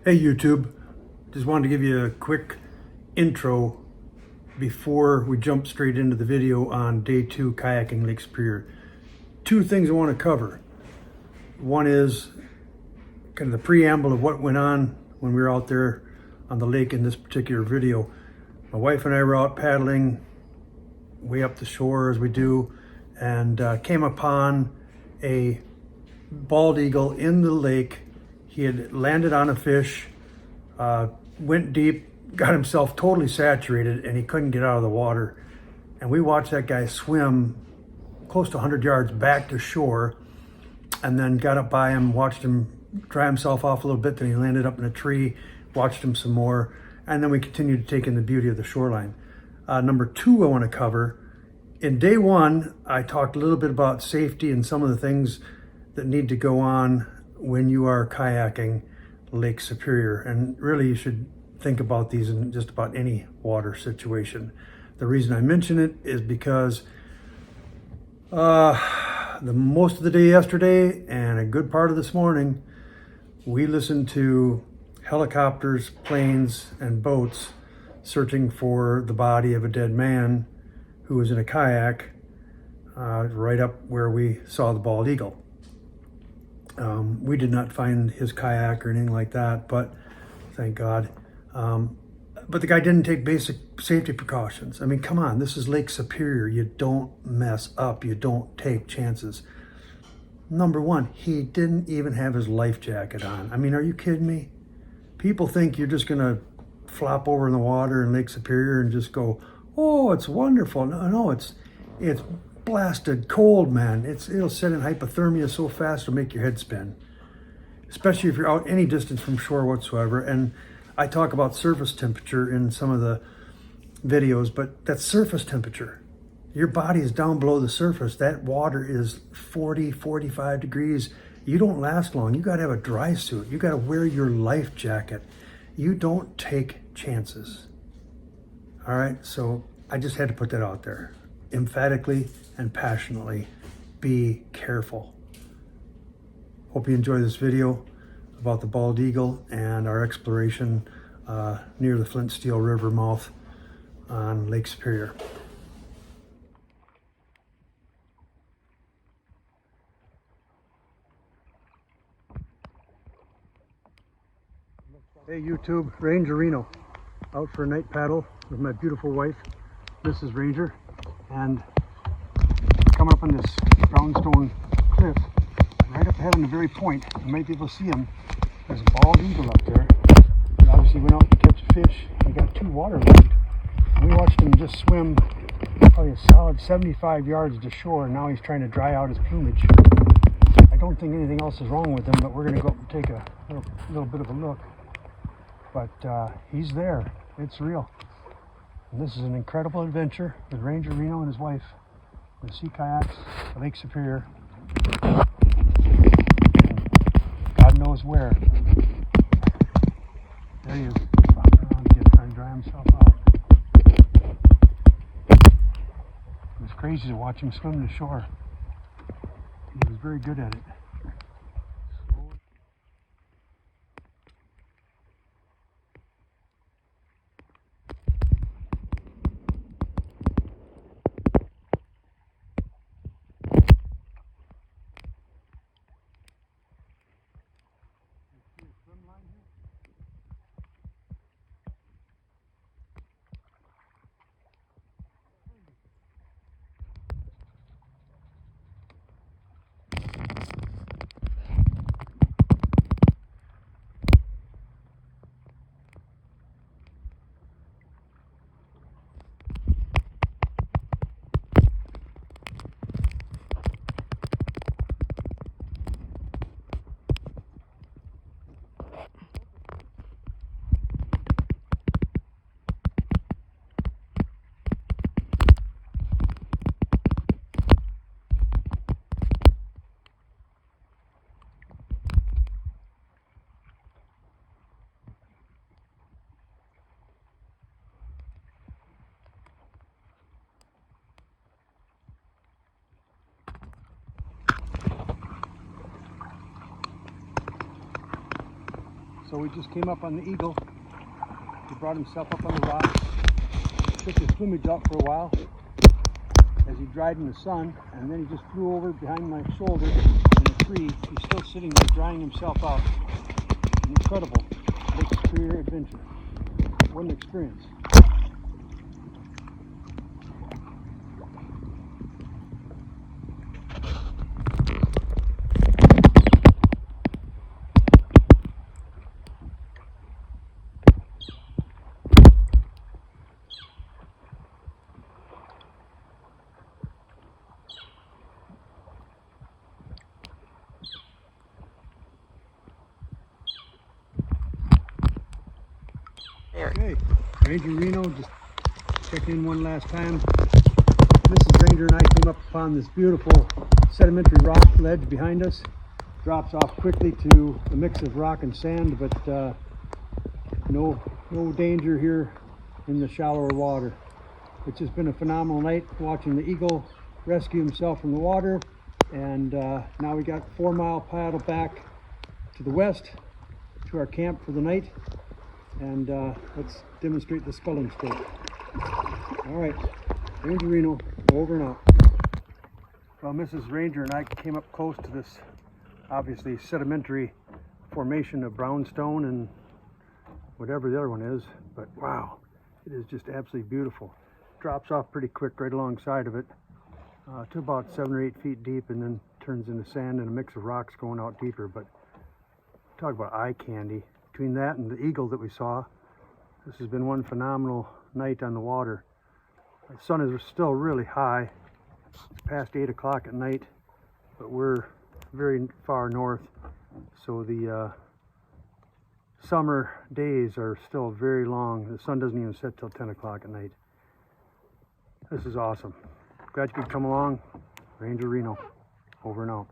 Hey YouTube, just wanted to give you a quick intro before we jump straight into the video on day 2 kayaking Lake Superior. Two things I want to cover. One is kind of the preamble of what went on when we were out there on the lake in this particular video. My wife and I were out paddling way up the shore as we do, and came upon a bald eagle in the lake. He had landed on a fish, went deep, got himself totally saturated, and he couldn't get out of the water. And we watched that guy swim close to 100 yards back to shore, and then got up by him, watched him dry himself off a little bit, then he landed up in a tree, watched him some more, and then we continued to take in the beauty of the shoreline. Number two I want to cover, in day 1, I talked a little bit about safety and some of the things that need to go on when you are kayaking Lake Superior. And really you should think about these in just about any water situation. The reason I mention it is because the most of the day yesterday and a good part of this morning, we listened to helicopters, planes, and boats searching for the body of a dead man who was in a kayak right up where we saw the bald eagle. We did not find his kayak or anything like that, but thank God. But the guy didn't take basic safety precautions. I mean, come on, this is Lake Superior. You don't mess up. You don't take chances. Number one, he didn't even have his life jacket on. I mean, are you kidding me? People think you're just gonna flop over in the water in Lake Superior and just go, oh, it's wonderful. No, it's blasted cold, man. It'll set in hypothermia so fast it'll make your head spin, especially if you're out any distance from shore whatsoever. And I talk about surface temperature in some of the videos, but that's surface temperature. Your body is down below the surface. That water is 40, 45 degrees. You don't last long. You got to have a dry suit. You got to wear your life jacket. You don't take chances. All right, so I just had to put that out there emphatically and passionately. Be careful. Hope you enjoy this video about the bald eagle and our exploration near the Flint Steel River mouth on Lake Superior. Hey YouTube, Ranger Reno, out for a night paddle with my beautiful wife, Mrs. Ranger, and coming up on this brownstone cliff, right up ahead on the very point. You might be able to see him. There's a bald eagle up there. He obviously went out to catch a fish. He got 2 water legged. We watched him just swim probably a solid 75 yards to shore, and now he's trying to dry out his plumage. I don't think anything else is wrong with him, but we're going to go up and take a little bit of a look. But he's there. It's real. And this is an incredible adventure with Ranger Reno and his wife. The sea kayaks, Lake Superior, and God knows where. There he is, flopping around again, trying to dry himself out. It was crazy to watch him swim to shore. He was very good at it. So we just came up on the eagle. He brought himself up on the rock, took his plumage out for a while as he dried in the sun, and then he just flew over behind my shoulder in a tree. He's still sitting there drying himself out. An incredible Lake Superior adventure. What an experience. Okay, Ranger Reno just checking in one last time. Mrs. Ranger and I came up upon this beautiful sedimentary rock ledge behind us. Drops off quickly to a mix of rock and sand, but no danger here in the shallower water. It's just been a phenomenal night watching the eagle rescue himself from the water, and now we got 4 mile paddle back to the west to our camp for the night. And let's demonstrate the sculling stroke. All right, Ranger Reno, over and out. Well, Mrs. Ranger and I came up close to this obviously sedimentary formation of brownstone and whatever the other one is, but wow, it is just absolutely beautiful. Drops off pretty quick right alongside of it to about 7 or 8 feet deep, and then turns into sand and a mix of rocks going out deeper. But talk about eye candy. Between that and the eagle that we saw, this has been one phenomenal night on the water. The sun is still really high. It's past 8 o'clock at night, but we're very far north, so the summer days are still very long. The sun doesn't even set till 10 o'clock at night. This is awesome. Glad you could come along. Ranger Reno, over and out.